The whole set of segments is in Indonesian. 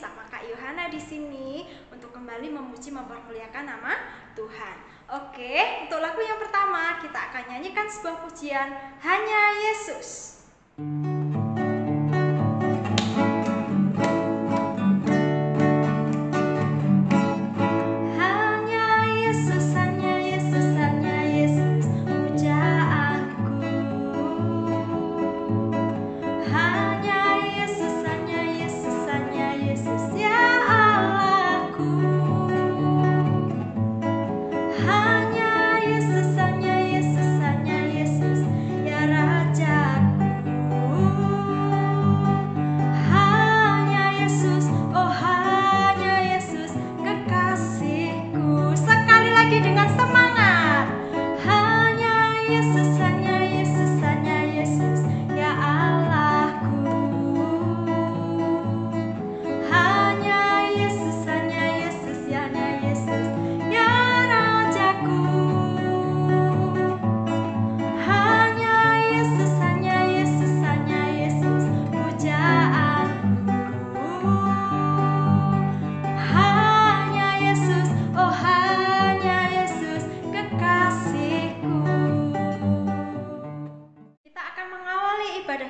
bersama Kak Yohana di sini untuk kembali memuji mempermuliakan nama Tuhan. Oke, untuk lagu yang pertama kita akan nyanyikan sebuah pujian Hanya Yesus.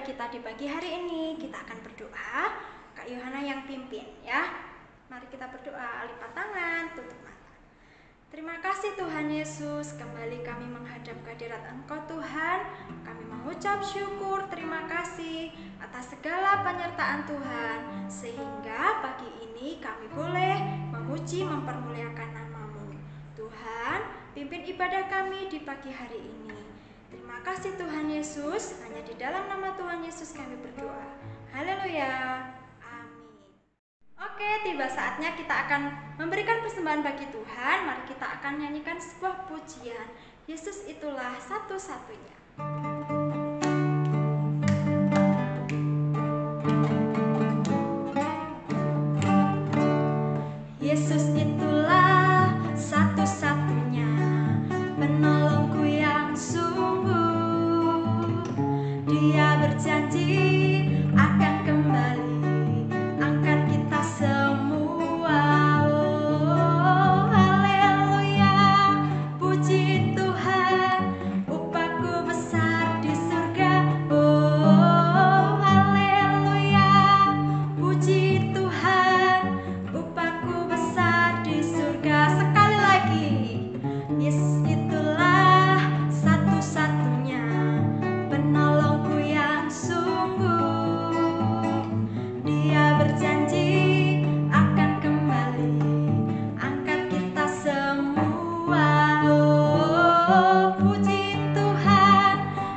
Kita di pagi hari ini kita akan berdoa, Kak Yohana yang pimpin ya. Mari kita berdoa, lipat tangan, tutup mata. Terima kasih Tuhan Yesus, kembali kami menghadap kehadirat Engkau Tuhan. Kami mengucap syukur, terima kasih atas segala penyertaan Tuhan, sehingga pagi ini kami boleh memuji mempermuliakan nama-Mu. Tuhan, pimpin ibadah kami di pagi hari ini. Terima kasih Tuhan Yesus, hanya di dalam nama Tuhan Yesus kami berdoa. Haleluya. Amin. Oke, tiba saatnya kita akan memberikan persembahan bagi Tuhan. Mari kita akan nyanyikan sebuah pujian. Yesus itulah satu-satunya. Yesus itulah satu-satunya penolongku yang sungguh. Dia berjanji akan kembali angkat kita semua. Oh, haleluya, puji Tuhan, upahku besar di surga. Oh, haleluya, puji Tuhan, upahku besar di surga. Sekali lagi, Yesus itulah satu-satunya penolongku yang sungguh. Dia berjanji akan kembali angkat kita semua. Oh, puji Tuhan,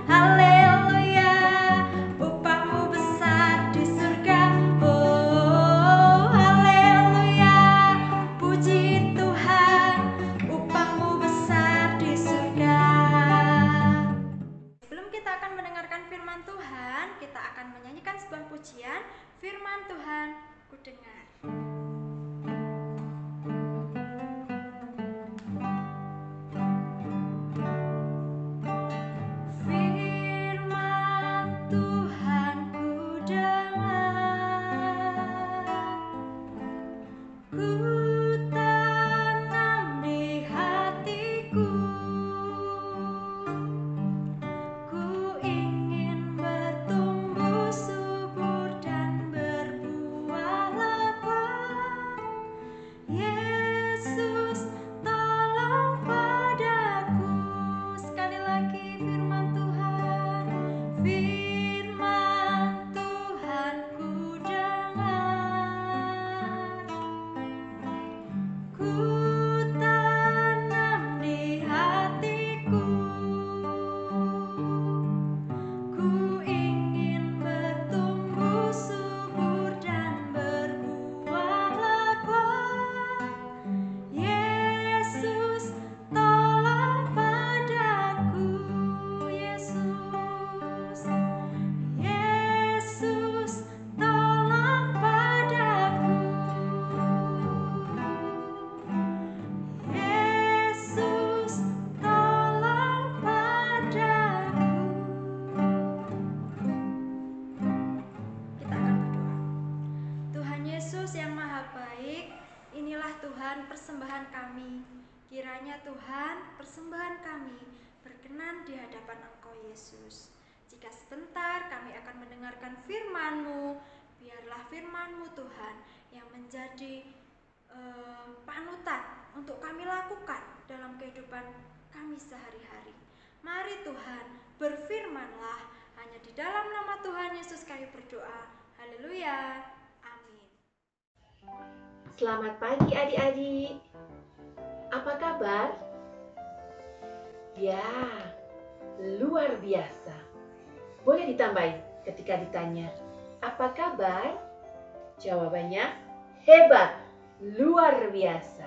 haleluya, upahmu besar di surga. Oh, haleluya, puji Tuhan, upahmu besar di surga. Sebelum kita akan mendengarkan firman Tuhan, kita akan menyanyikan sebuah pujian, firman Tuhan ku dengar. Firman Tuhan ku dengar, ku tanam di hatiku. Ku ingin bertumbuh subur dan berbuah lebat. Tuhan persembahan kami. Kiranya Tuhan persembahan kami berkenan di hadapan Engkau Yesus. Jika sebentar kami akan mendengarkan firman-Mu, biarlah firman-Mu Tuhan yang menjadi panutan untuk kami lakukan dalam kehidupan kami sehari-hari. Mari Tuhan, berfirmanlah, hanya di dalam nama Tuhan Yesus kami berdoa. Haleluya. Amin. Selamat pagi adik-adik. Apa kabar? Ya, luar biasa. Boleh ditambahin ketika ditanya, apa kabar? Jawabannya, hebat, luar biasa.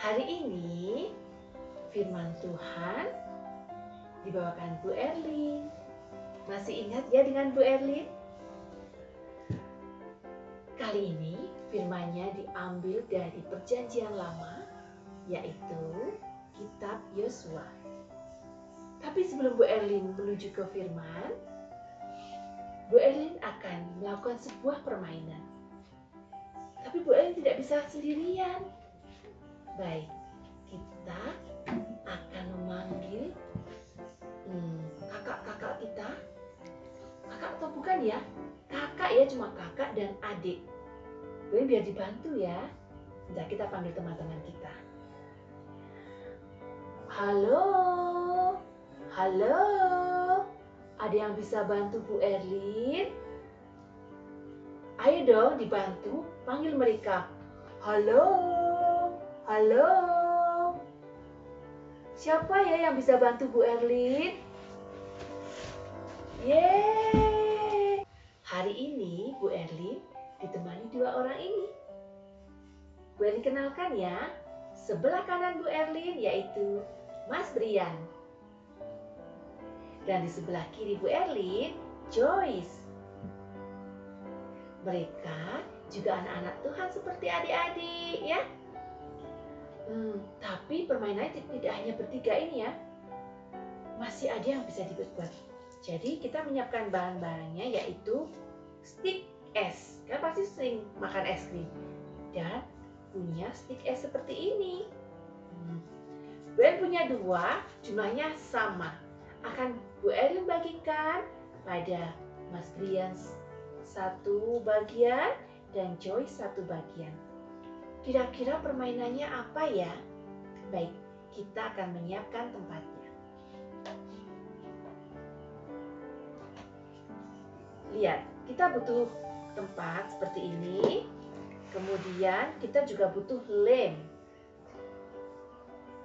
Hari ini, firman Tuhan dibawakan Bu Erlin. Masih ingat ya dengan Bu Erlin? Kali ini firman-Nya diambil dari Perjanjian Lama, yaitu Kitab Yosua. Tapi sebelum Bu Erlin menuju ke firman, Bu Erlin akan melakukan sebuah permainan. Tapi Bu Erlin tidak bisa sendirian. Baik, kita akan memanggil kakak-kakak kita. Kakak atau bukan ya? Kakak ya, cuma kakak dan adik. Boleh biar dibantu ya. Nah, kita panggil teman-teman kita. Halo. Halo. Ada yang bisa bantu Bu Erlin? Ayo dong dibantu, panggil mereka. Halo. Halo. Siapa ya yang bisa bantu Bu Erlin? Yeay. Hari ini Bu Erlin ditemani dua orang ini. Bu Erlin kenalkan ya. Sebelah kanan Bu Erlin yaitu Mas Brian. Dan di sebelah kiri Bu Erlin, Joyce. Mereka juga anak-anak Tuhan seperti adik-adik ya. Tapi permainannya tidak hanya bertiga ini ya. Masih ada yang bisa dibuat. Jadi kita menyiapkan bahan-bahannya yaitu stik es. Kan pasti sering makan es krim. Dan punya stik es seperti ini. Bu Erlin punya dua, jumlahnya sama. Akan Bu Erlin bagikan pada Mas Brian satu bagian dan Joyce satu bagian. Kira-kira permainannya apa ya? Baik, kita akan menyiapkan tempatnya. Lihat, kita butuh tempat seperti ini. Kemudian kita juga butuh lem.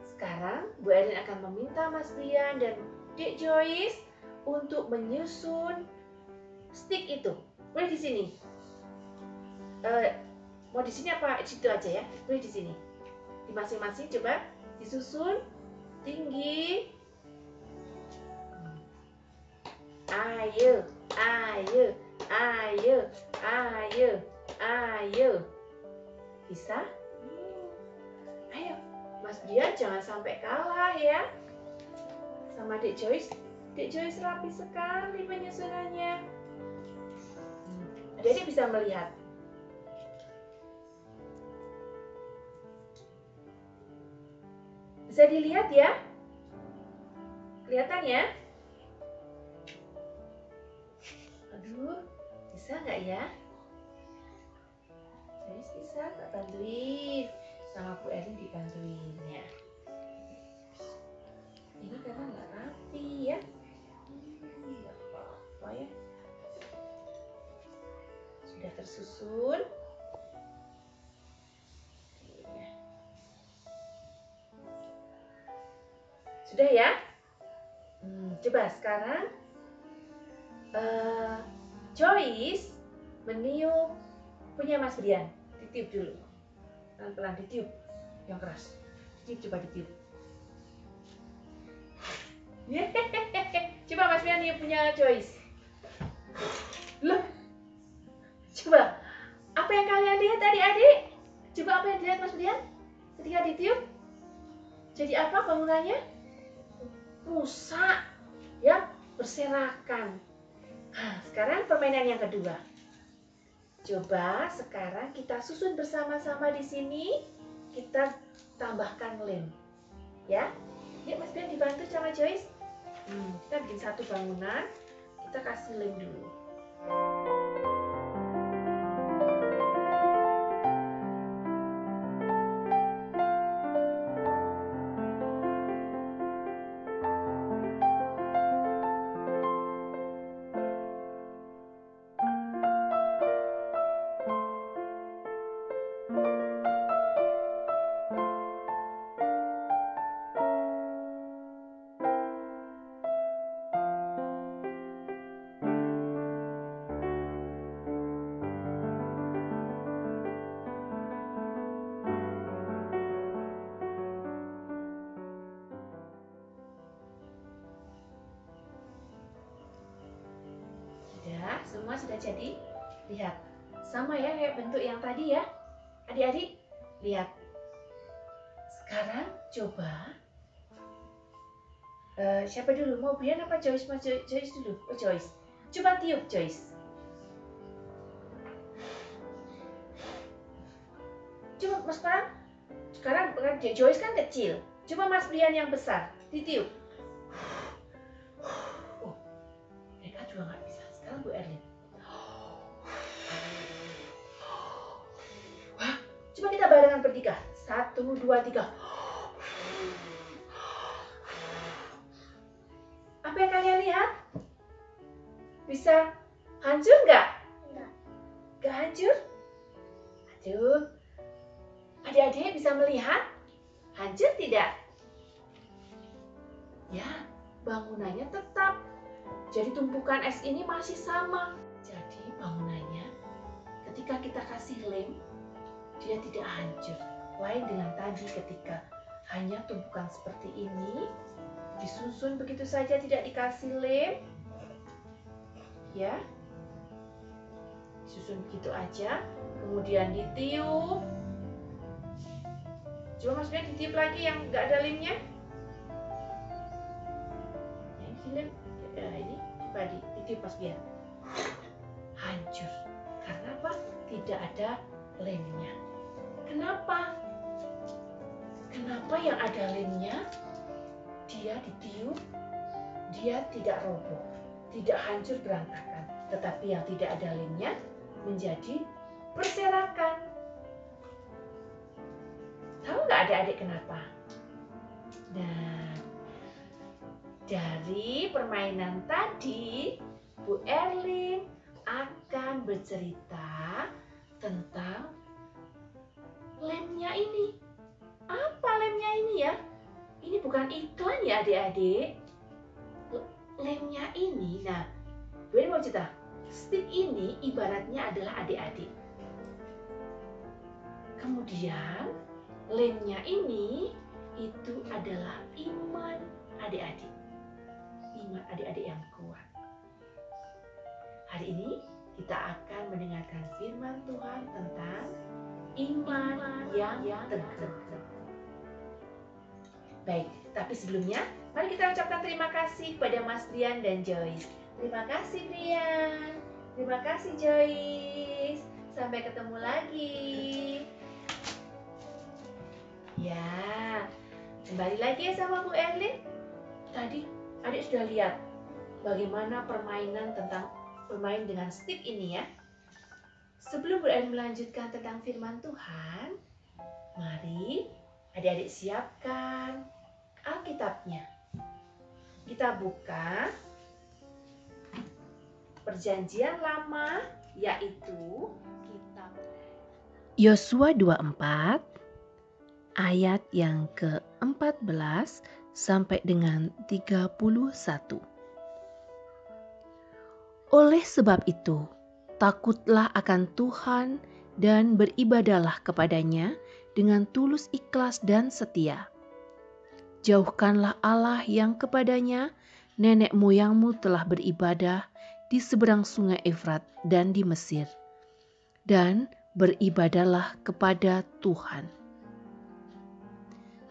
Sekarang Bu Erlin akan meminta Mas Brian dan Dek Joyce untuk menyusun stik itu. Boleh di sini. Mau di sini apa di situ aja ya? Boleh di sini. Di masing-masing coba disusun tinggi. Ayo, ayo, ayo, ayo, ayo. Bisa? Ayo, Mas Brian jangan sampai kalah ya. Sama Dek Joyce. Dek Joyce rapi sekali penyusunannya. Adik-adik bisa melihat. Bisa dilihat ya? Kelihatan ya? Aduh, bisa nggak ya? Joyce bisa, tak bantuin. Sama Bu Erlin dibantuin ya. Ini karena nggak rapi ya. Nggak apa-apa ya. Sudah tersusun. Sudah ya? Coba sekarang Joyce meniup punya Mas Brian. Ditiup dulu. Pelan-pelan ditiup. Yang keras. Ditiup, coba ditiup. Coba Mas Brian niup punya Joyce. Loh. Coba. Apa yang kalian lihat adik-adik? Coba apa yang dilihat Mas Brian? Ketika ditiup. Jadi apa bangunannya? Rusak. Ya, berserakan. Nah, sekarang permainan yang kedua. Coba sekarang kita susun bersama-sama di sini. Kita tambahkan lem. Ya. Yuk Mas Brian dibantu sama Joyce. Kita bikin satu bangunan. Kita kasih lem dulu. Semua sudah jadi. Lihat, sama ya kayak bentuk yang tadi ya. Adik-adik, lihat. Sekarang coba. Siapa dulu? Mau Brian apa Joyce? Mau Joyce dulu? Oh Joyce. Coba tiup Joyce. Coba Mas Pram. Sekarang Joyce kan kecil. Coba Mas Brian yang besar. Ditiup. Oh, mereka juga nggak bisa. Sekarang Bu Erlin. Wah, coba kita barengan bertiga. 1, 2, 3. Apa yang kalian lihat? Bisa hancur nggak? Nggak hancur? Aduh. Adik-adik bisa melihat? Hancur tidak? Ya, bangunannya tetap. Jadi tumpukan es ini masih sama. Jadi bangunannya ketika kita kasih lem, dia tidak hancur. Lain dengan tadi ketika hanya tumpukan seperti ini, disusun begitu saja tidak dikasih lem. Ya, disusun begitu aja, kemudian ditiup. Coba Mas Brian ditiup lagi yang nggak ada lemnya. Yang lem, ini coba ditiup Mas Brian. Hancur. Karena apa? Tidak ada lemnya. Kenapa? Kenapa yang ada lemnya? Dia ditiup, dia tidak roboh, tidak hancur berantakan. Tetapi yang tidak ada lemnya menjadi berserakan. Tahu nggak adik-adik kenapa? Nah, dari permainan tadi, Bu Erlin akan bercerita tentang lemnya ini. Apa lemnya ini ya? Ini bukan iklan ya adik-adik. Lemnya ini, nah, Bu Erlin mau cerita. Stick ini ibaratnya adalah adik-adik. Kemudian lemnya ini itu adalah iman adik-adik. Iman adik-adik yang kuat. Hari ini kita akan mendengarkan firman Tuhan tentang iman yang teguh. Baik, tapi sebelumnya mari kita ucapkan terima kasih kepada Mas Brian dan Joyce. Terima kasih Brian. Terima kasih Joyce. Sampai ketemu lagi. Ya, kembali lagi ya sama Bu Erlin. Tadi adik sudah lihat bagaimana permainan tentang bermain dengan stick ini ya. Sebelum Bu Erlin melanjutkan tentang firman Tuhan, mari adik-adik siapkan Alkitabnya. Kita buka Perjanjian Lama, yaitu kitab Yosua 24 ayat yang ke-14 sampai dengan 31. Oleh sebab itu, takutlah akan Tuhan dan beribadahlah kepadanya dengan tulus ikhlas dan setia. Jauhkanlah Allah yang kepadanya nenek moyangmu telah beribadah di seberang sungai Efrat dan di Mesir, dan beribadahlah kepada Tuhan.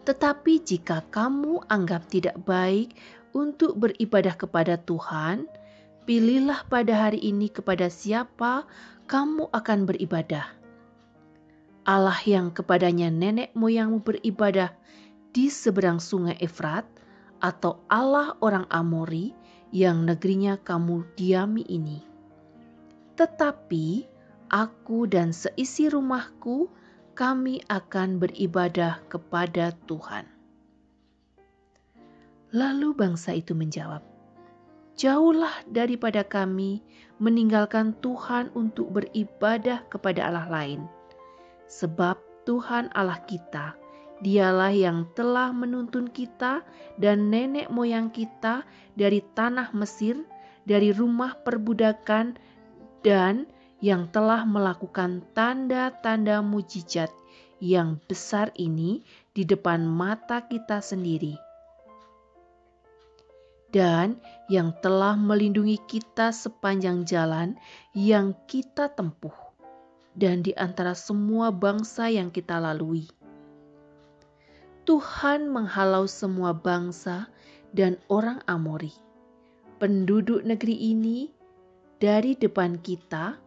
Tetapi jika kamu anggap tidak baik untuk beribadah kepada Tuhan, pilihlah pada hari ini kepada siapa kamu akan beribadah. Allah yang kepadanya nenek moyangmu beribadah di seberang sungai Efrat, atau Allah orang Amori yang negerinya kamu diami ini. Tetapi aku dan seisi rumahku, kami akan beribadah kepada Tuhan. Lalu bangsa itu menjawab, jauhlah daripada kami meninggalkan Tuhan untuk beribadah kepada Allah lain. Sebab Tuhan Allah kita, Dialah yang telah menuntun kita dan nenek moyang kita dari tanah Mesir, dari rumah perbudakan, dan yang telah melakukan tanda-tanda mujizat yang besar ini di depan mata kita sendiri. Dan yang telah melindungi kita sepanjang jalan yang kita tempuh, dan di antara semua bangsa yang kita lalui. Tuhan menghalau semua bangsa dan orang Amori, penduduk negeri ini, dari depan kita.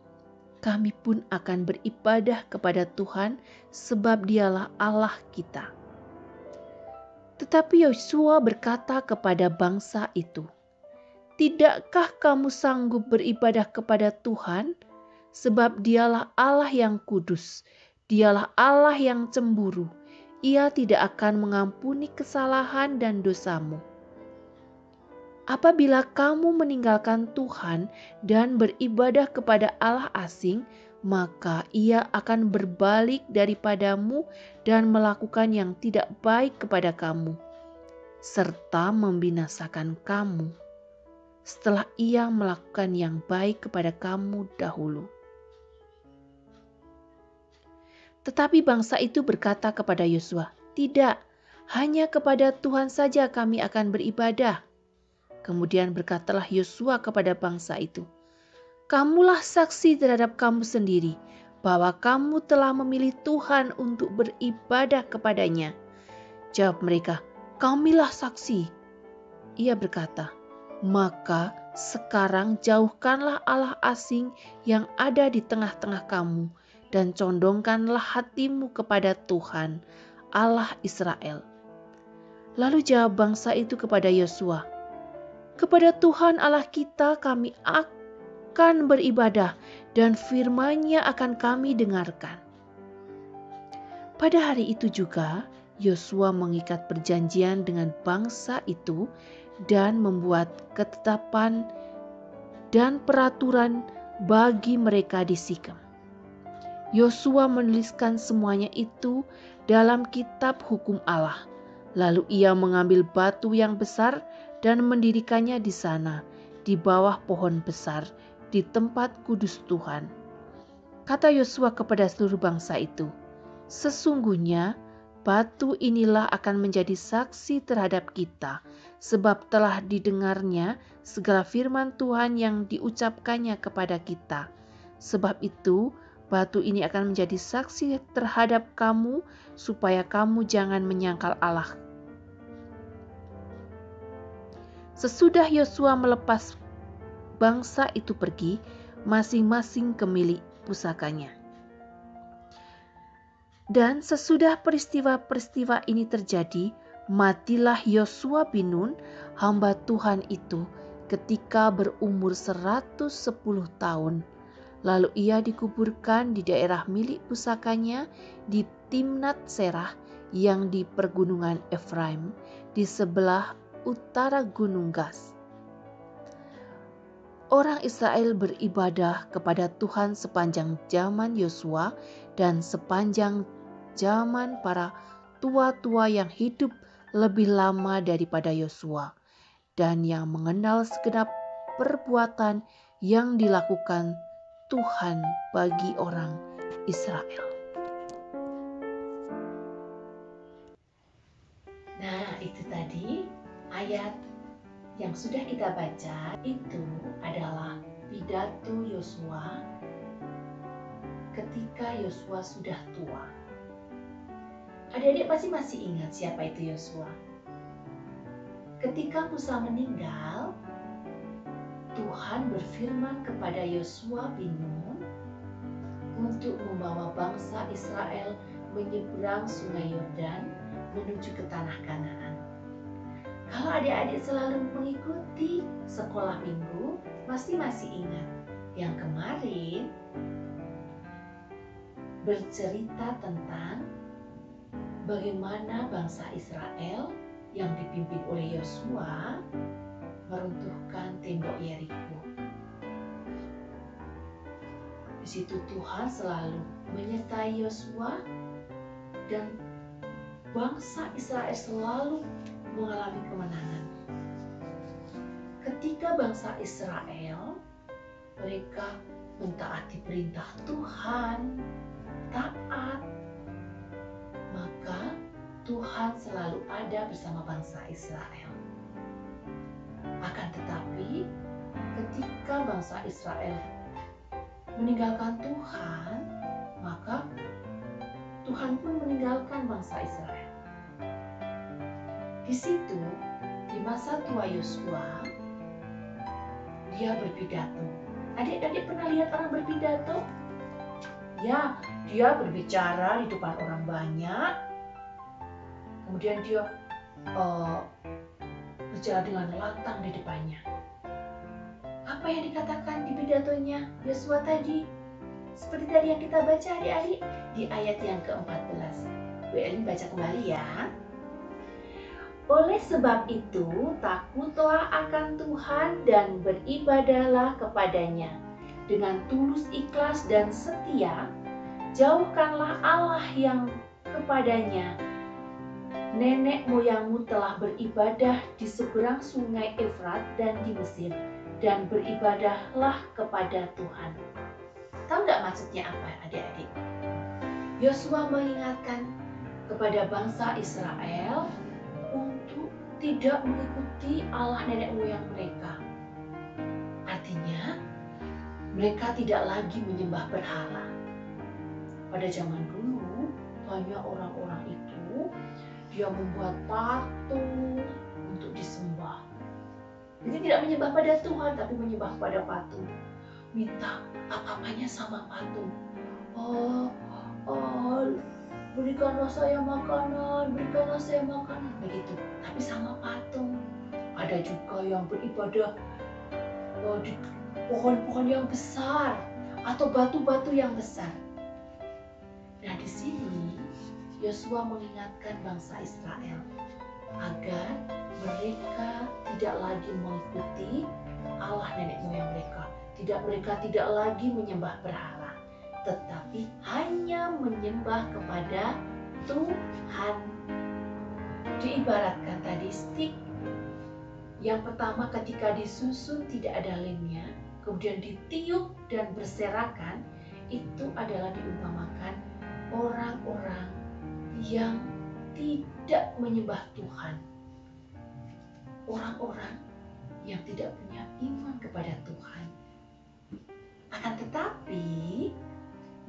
Kami pun akan beribadah kepada Tuhan sebab Dialah Allah kita. Tetapi Yosua berkata kepada bangsa itu, tidakkah kamu sanggup beribadah kepada Tuhan? Sebab Dialah Allah yang kudus, Dialah Allah yang cemburu. Ia tidak akan mengampuni kesalahan dan dosamu. Apabila kamu meninggalkan Tuhan dan beribadah kepada Allah asing, maka Ia akan berbalik daripadamu dan melakukan yang tidak baik kepada kamu, serta membinasakan kamu, setelah Ia melakukan yang baik kepada kamu dahulu. Tetapi bangsa itu berkata kepada Yosua, tidak, hanya kepada Tuhan saja kami akan beribadah. Kemudian berkatalah Yosua kepada bangsa itu, kamulah saksi terhadap kamu sendiri, bahwa kamu telah memilih Tuhan untuk beribadah kepadanya. Jawab mereka, kamilah saksi. Ia berkata, maka sekarang jauhkanlah Allah asing yang ada di tengah-tengah kamu, dan condongkanlah hatimu kepada Tuhan, Allah Israel. Lalu jawab bangsa itu kepada Yosua, kepada Tuhan Allah kita kami akan beribadah, dan firman-Nya akan kami dengarkan. Pada hari itu juga Yosua mengikat perjanjian dengan bangsa itu dan membuat ketetapan dan peraturan bagi mereka di Sikem. Yosua menuliskan semuanya itu dalam kitab hukum Allah. Lalu ia mengambil batu yang besar dan mendirikannya di sana, di bawah pohon besar, di tempat kudus Tuhan. Kata Yosua kepada seluruh bangsa itu, sesungguhnya batu inilah akan menjadi saksi terhadap kita, sebab telah didengarnya segala firman Tuhan yang diucapkannya kepada kita. Sebab itu, batu ini akan menjadi saksi terhadap kamu, supaya kamu jangan menyangkal Allah. Sesudah Yosua melepas bangsa itu pergi, masing-masing ke milik pusakanya. Dan sesudah peristiwa-peristiwa ini terjadi, matilah Yosua bin Nun, hamba Tuhan itu, ketika berumur 110 tahun. Lalu ia dikuburkan di daerah milik pusakanya di Timnat Serah yang di pergunungan Efraim, di sebelah utara Gunung Gas. Orang Israel beribadah kepada Tuhan sepanjang zaman Yosua dan sepanjang zaman para tua-tua yang hidup lebih lama daripada Yosua, dan yang mengenal segenap perbuatan yang dilakukan Tuhan bagi orang Israel. Nah, itu tadi ayat yang sudah kita baca, itu adalah pidato Yosua ketika Yosua sudah tua. Adik-adik pasti masih ingat siapa itu Yosua. Ketika Musa meninggal, Tuhan berfirman kepada Yosua bin Nun untuk membawa bangsa Israel menyeberang sungai Yordan menuju ke tanah Kanaan. Kalau adik-adik selalu mengikuti sekolah minggu, pasti masih ingat yang kemarin bercerita tentang bagaimana bangsa Israel yang dipimpin oleh Yosua meruntuhkan tembok Yeriko. Di situ Tuhan selalu menyertai Yosua dan bangsa Israel selalu mengalami kemenangan. Ketika bangsa Israel mereka mentaati perintah Tuhan, taat, maka Tuhan selalu ada bersama bangsa Israel. Akan tetapi, ketika bangsa Israel meninggalkan Tuhan, maka Tuhan pun meninggalkan bangsa Israel. Di situ, di masa tua Yosua, dia berpidato. Adik-adik pernah lihat orang berpidato? Ya, dia berbicara di depan orang banyak. Kemudian dia berjalan dengan lantang di depannya. Apa yang dikatakan di pidatonya Yosua tadi? Seperti tadi yang kita baca adik-adik di ayat yang ke-14. Bu Elin baca kembali ya. Oleh sebab itu, takutlah akan Tuhan dan beribadahlah kepadanya dengan tulus ikhlas dan setia. Jauhkanlah Allah yang kepadanya nenek moyangmu telah beribadah di seberang sungai Efrat dan di Mesir, dan beribadahlah kepada Tuhan. Tahu nggak maksudnya apa adik-adik? Yosua mengingatkan kepada bangsa Israel untuk tidak mengikuti Allah nenek moyang mereka. Artinya, mereka tidak lagi menyembah berhala. Pada zaman dulu, banyak orang-orang itu dia membuat patung untuk disembah. Jadi tidak menyembah pada Tuhan, tapi menyembah pada patung. Minta apa-apanya sama patung. Berikanlah saya makanan, berikanlah saya makanan. Begitu, tapi sama patung. Ada juga yang beribadah di pohon-pohon yang besar atau batu-batu yang besar. Nah, di sini Yosua mengingatkan bangsa Israel agar mereka tidak lagi mengikuti Allah nenek moyang mereka. Mereka tidak lagi menyembah berhala, tetapi hanya menyembah kepada Tuhan. Diibaratkan tadi stik yang pertama ketika disusun tidak ada lemnya, kemudian ditiup dan berserakan, itu adalah diumpamakan orang-orang yang tidak menyembah Tuhan. Orang-orang yang tidak punya iman kepada Tuhan. Akan tetapi,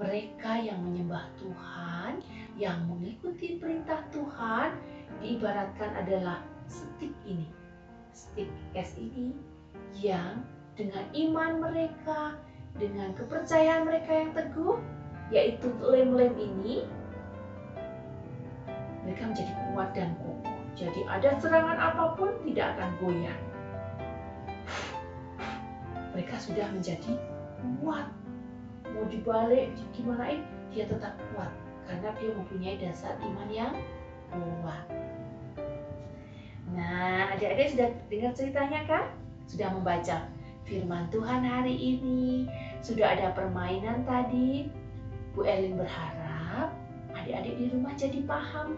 mereka yang menyembah Tuhan, yang mengikuti perintah Tuhan, diibaratkan adalah stik ini. Stik es ini yang dengan iman mereka, dengan kepercayaan mereka yang teguh, yaitu lem-lem ini, mereka menjadi kuat dan kokoh. Jadi ada serangan apapun tidak akan goyah. Mereka sudah menjadi kuat. Mau dibalik, gimana dia tetap kuat. Karena dia mempunyai dasar iman yang kuat. Nah, adik-adik sudah dengar ceritanya kan? Sudah membaca firman Tuhan hari ini. Sudah ada permainan tadi. Bu Elin berharap adik-adik di rumah jadi paham.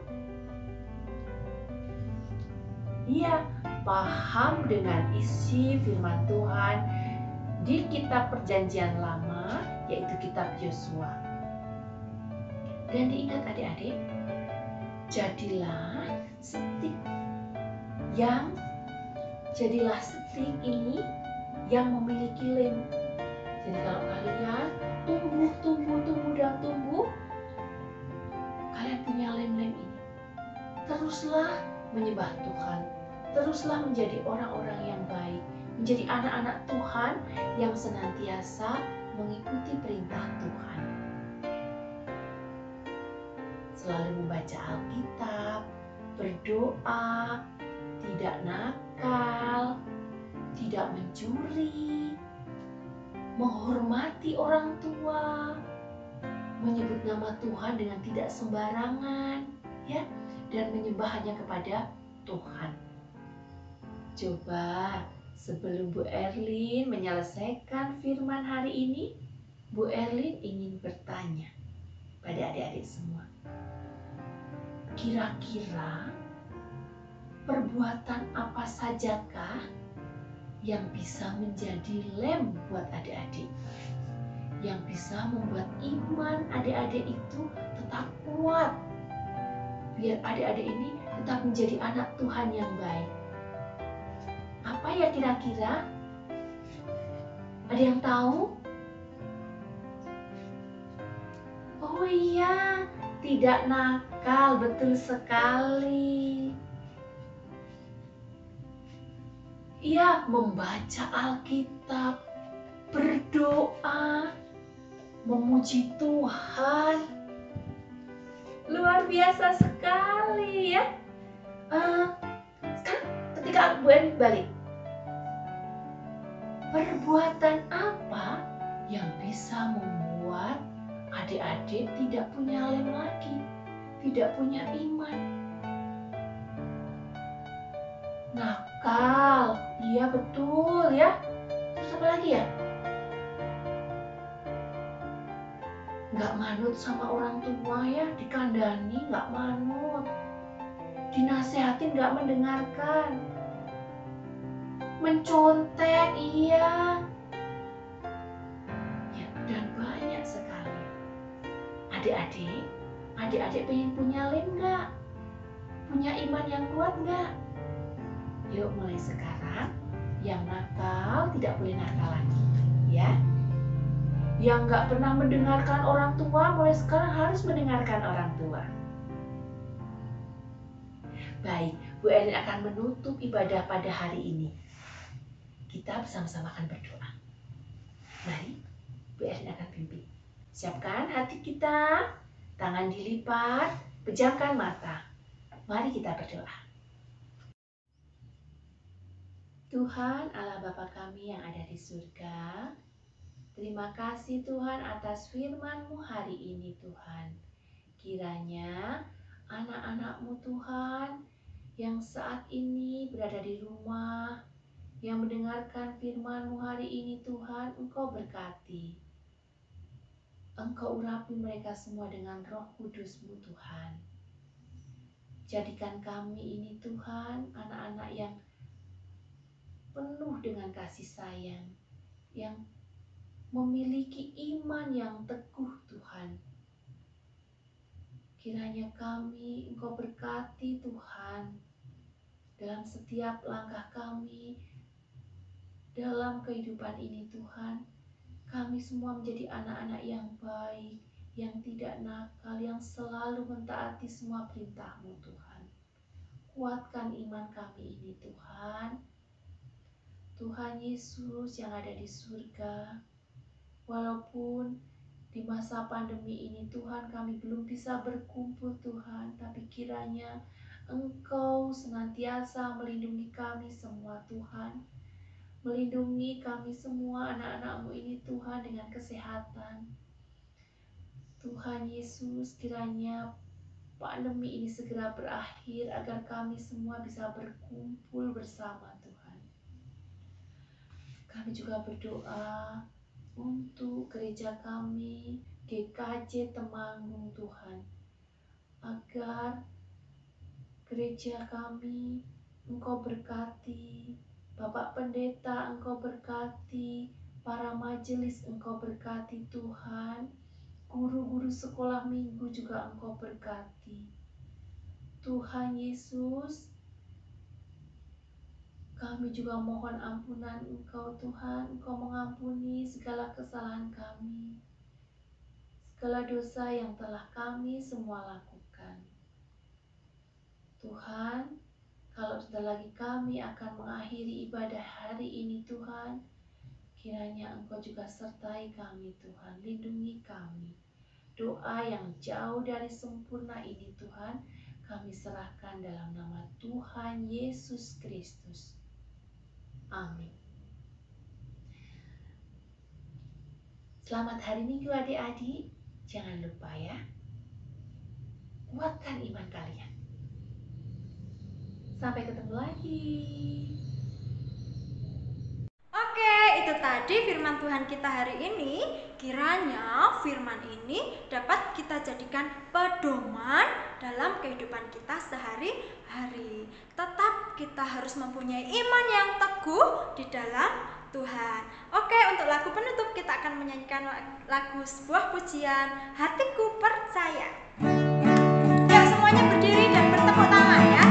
Iya, paham dengan isi firman Tuhan di kitab Perjanjian Lama, yaitu kitab Yosua. Dan diingat adik-adik, jadilah stik ini yang memiliki lem. Jadi kalau kalian tumbuh, kalian punya lem-lem ini. Teruslah menyembah Tuhan. Teruslah menjadi orang-orang yang baik. menjadi anak-anak Tuhan yang senantiasa mengikuti perintah Tuhan. Selalu membaca Alkitab, berdoa, tidak nakal, tidak mencuri, menghormati orang tua, menyebut nama Tuhan dengan tidak sembarangan, ya, dan menyembah hanya kepada Tuhan. Coba sebelum Bu Erlin menyelesaikan firman hari ini, Bu Erlin ingin bertanya pada adik-adik semua. Kira-kira perbuatan apa sajakah yang bisa menjadi lem buat adik-adik? Yang bisa membuat iman adik-adik itu tetap kuat. Biar adik-adik ini tetap menjadi anak Tuhan yang baik. Apa ya kira-kira? Ada yang tahu? Oh iya, tidak nakal, betul sekali. Iya, membaca Alkitab, berdoa, memuji Tuhan. Luar biasa sekali ya. Sekarang ketika Bu Erlin balik, perbuatan apa yang bisa membuat adik-adik tidak punya lem lagi, tidak punya iman? Nakal, iya betul ya. Terus apa lagi ya? Nggak manut sama orang tua ya, dikandani nggak manut, dinasehatin nggak mendengarkan, mencontek, iya. Ya, dan banyak sekali. Adik-adik pengen punya lem nggak? Punya iman yang kuat nggak? Yuk mulai sekarang, yang nakal tidak boleh nakal lagi, ya. Yang nggak pernah mendengarkan orang tua, mulai sekarang harus mendengarkan orang tua. Baik, Bu Erlin akan menutup ibadah pada hari ini. Kita bersama-sama akan berdoa. Mari, Bu Erlin akan pimpin. Siapkan hati kita, tangan dilipat, pejamkan mata. Mari kita berdoa. Tuhan Allah Bapa kami yang ada di surga, terima kasih Tuhan atas firman-Mu hari ini Tuhan. Kiranya anak-anak-Mu Tuhan yang saat ini berada di rumah, yang mendengarkan firman-Mu hari ini Tuhan, Engkau berkati. Engkau urapi mereka semua dengan Roh Kudus-Mu Tuhan. Jadikan kami ini Tuhan, anak-anak yang penuh dengan kasih sayang, yang memiliki iman yang teguh Tuhan. Kiranya kami Engkau berkati Tuhan dalam setiap langkah kami dalam kehidupan ini Tuhan. Kami semua menjadi anak-anak yang baik, yang tidak nakal, yang selalu mentaati semua perintah-Mu Tuhan. Kuatkan iman kami ini Tuhan. Tuhan Yesus yang ada di surga, walaupun di masa pandemi ini Tuhan kami belum bisa berkumpul Tuhan, tapi kiranya Engkau senantiasa melindungi kami semua Tuhan. Melindungi kami semua anak-anak-Mu ini Tuhan dengan kesehatan. Tuhan Yesus, kiranya pandemi ini segera berakhir agar kami semua bisa berkumpul bersama Tuhan. Kami juga berdoa untuk gereja kami, GKJ Temanggung Tuhan, agar gereja kami Engkau berkati, Bapak Pendeta Engkau berkati, para majelis Engkau berkati Tuhan, guru-guru sekolah minggu juga Engkau berkati. Tuhan Yesus, kami juga mohon ampunan Engkau Tuhan, Engkau mengampuni segala kesalahan kami, segala dosa yang telah kami semua lakukan. Tuhan, Kalau sebentar lagi kami akan mengakhiri ibadah hari ini Tuhan, kiranya Engkau juga sertai kami Tuhan, lindungi kami. Doa yang jauh dari sempurna ini Tuhan, kami serahkan dalam nama Tuhan Yesus Kristus. Amin. Selamat hari Minggu adik-adik. Jangan lupa ya, kuatkan iman kalian. Sampai ketemu lagi. Oke, itu tadi firman Tuhan kita hari ini. Kiranya firman ini dapat kita jadikan pedoman dalam kehidupan kita sehari-hari. Tetap kita harus mempunyai iman yang teguh di dalam Tuhan. Oke, untuk lagu penutup kita akan menyanyikan lagu sebuah pujian, Hatiku Percaya. Yuk semuanya berdiri dan bertepuk tangan ya.